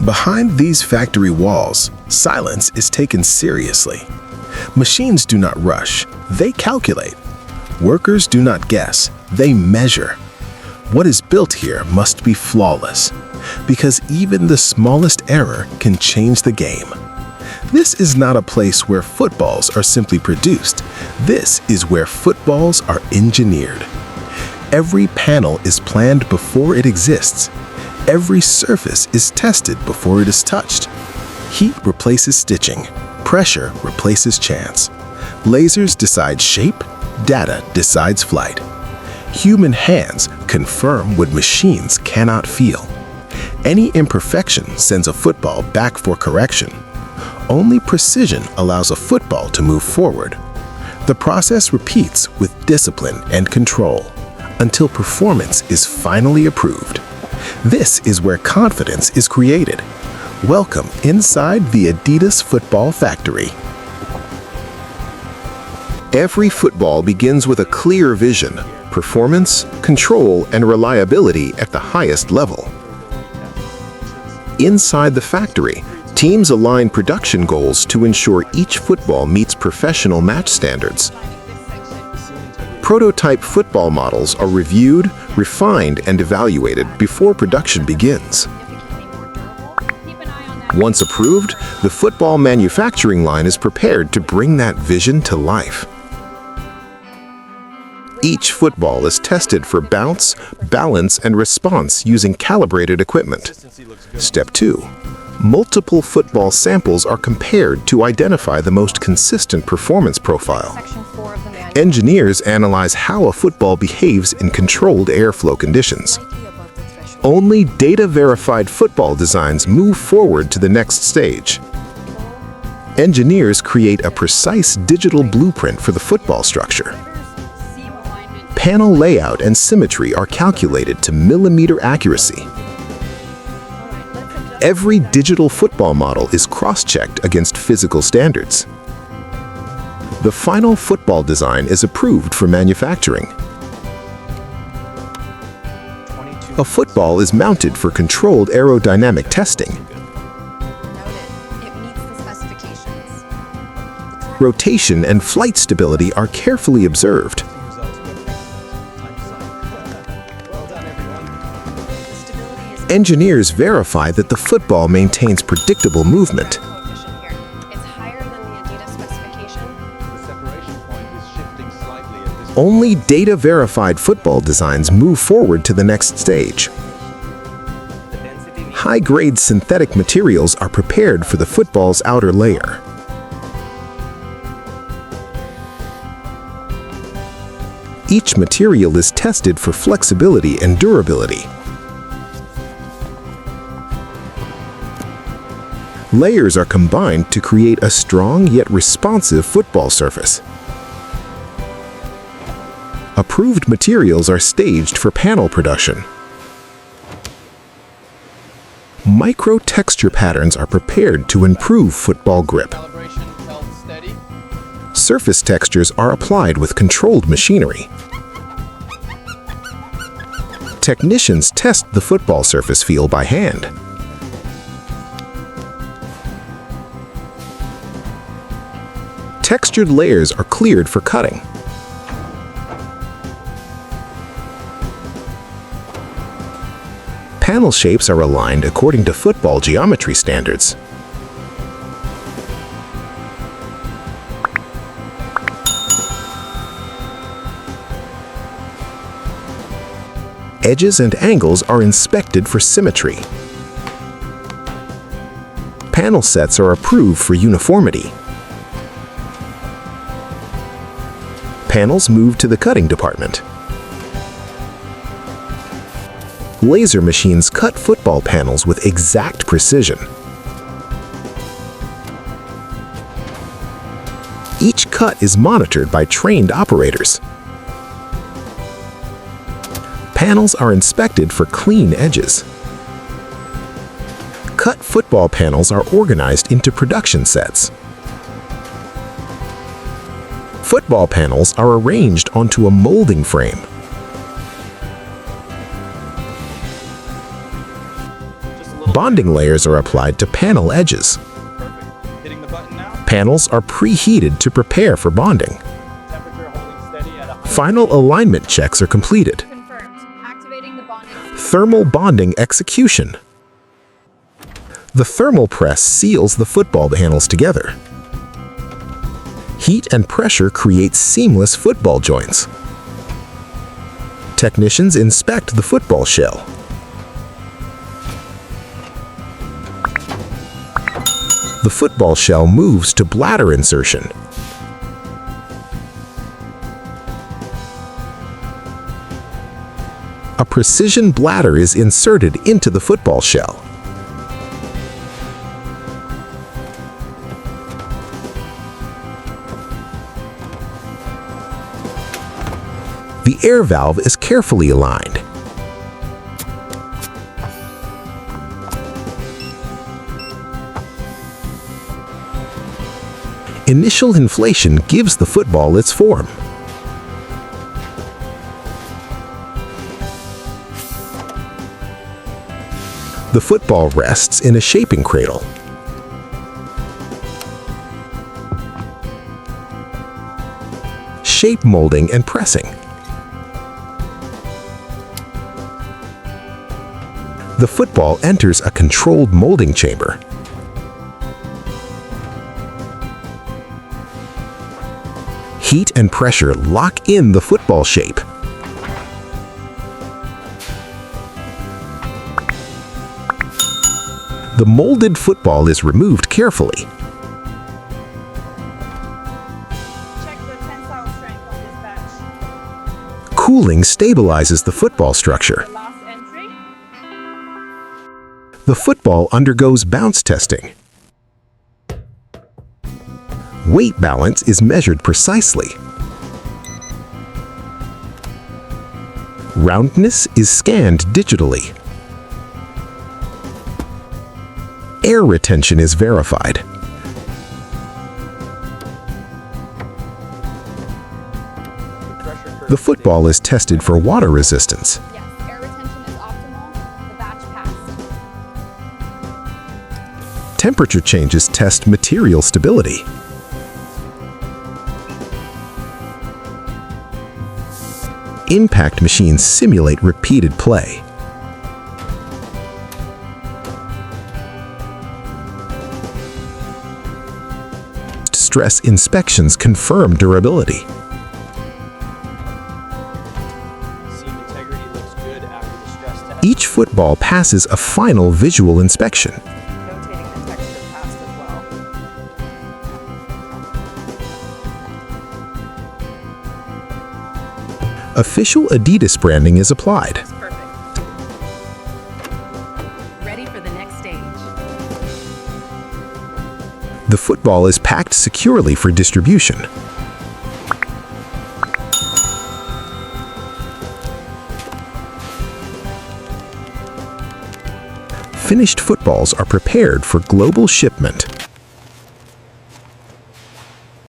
Behind these factory walls, silence is taken seriously. Machines do not rush, they calculate. Workers do not guess, they measure. What is built here must be flawless, because even the smallest error can change the game. This is not a place where footballs are simply produced. This is where footballs are engineered. Every panel is planned before it exists. Every surface is tested before it is touched. Heat replaces stitching. Pressure replaces chance. Lasers decide shape. Data decides flight. Human hands confirm what machines cannot feel. Any imperfection sends a football back for correction. Only precision allows a football to move forward. The process repeats with discipline and control until performance is finally approved. This is where confidence is created. Welcome inside the Adidas football factory. Every football begins with a clear vision, performance, control, and reliability at the highest level. Inside the factory, teams align production goals to ensure each football meets professional match standards. Prototype football models are reviewed, refined, and evaluated before production begins. Once approved, the football manufacturing line is prepared to bring that vision to life. Each football is tested for bounce, balance, and response using calibrated equipment. Step 2. Multiple football samples are compared to identify the most consistent performance profile. Engineers analyze how a football behaves in controlled airflow conditions. Only data-verified football designs move forward to the next stage. Engineers create a precise digital blueprint for the football structure. Panel layout and symmetry are calculated to millimeter accuracy. Every digital football model is cross-checked against physical standards. The final football design is approved for manufacturing. A football is mounted for controlled aerodynamic testing. Rotation and flight stability are carefully observed. Engineers verify that the football maintains predictable movement. Only data-verified football designs move forward to the next stage. High-grade synthetic materials are prepared for the football's outer layer. Each material is tested for flexibility and durability. Layers are combined to create a strong yet responsive football surface. Approved materials are staged for panel production. Micro-texture patterns are prepared to improve football grip. Surface textures are applied with controlled machinery. Technicians test the football surface feel by hand. Textured layers are cleared for cutting. Panel shapes are aligned according to football geometry standards. Edges and angles are inspected for symmetry. Panel sets are approved for uniformity. Panels move to the cutting department. Laser machines cut football panels with exact precision. Each cut is monitored by trained operators. Panels are inspected for clean edges. Cut football panels are organized into production sets. Football panels are arranged onto a molding frame. Bonding layers are applied to panel edges. Perfect. Hitting the button now. Panels are preheated to prepare for bonding. Temperature holding steady at 100. Final alignment checks are completed. Confirmed. Activating the bonding. Thermal bonding execution. The thermal press seals the football panels together. Heat and pressure create seamless football joints. Technicians inspect the football shell. The football shell moves to bladder insertion. A precision bladder is inserted into the football shell. The air valve is carefully aligned. Initial inflation gives the football its form. The football rests in a shaping cradle. Shape molding and pressing. The football enters a controlled molding chamber. Heat and pressure lock in the football shape. The molded football is removed carefully. Check the tensile strength on this batch. Cooling stabilizes the football structure. The last entry. The football undergoes bounce testing. Weight balance is measured precisely. Roundness is scanned digitally. Air retention is verified. The football is tested for water resistance. Yes, air retention is optimal. The batch passed. Temperature changes test material stability. Impact machines simulate repeated play. Stress inspections confirm durability. Seam integrity looks good after the stress test. Each football passes a final visual inspection. Notating the texture passed as well. Official Adidas branding is applied. That's perfect. Ready for the next stage. The football is packed securely for distribution. Finished footballs are prepared for global shipment.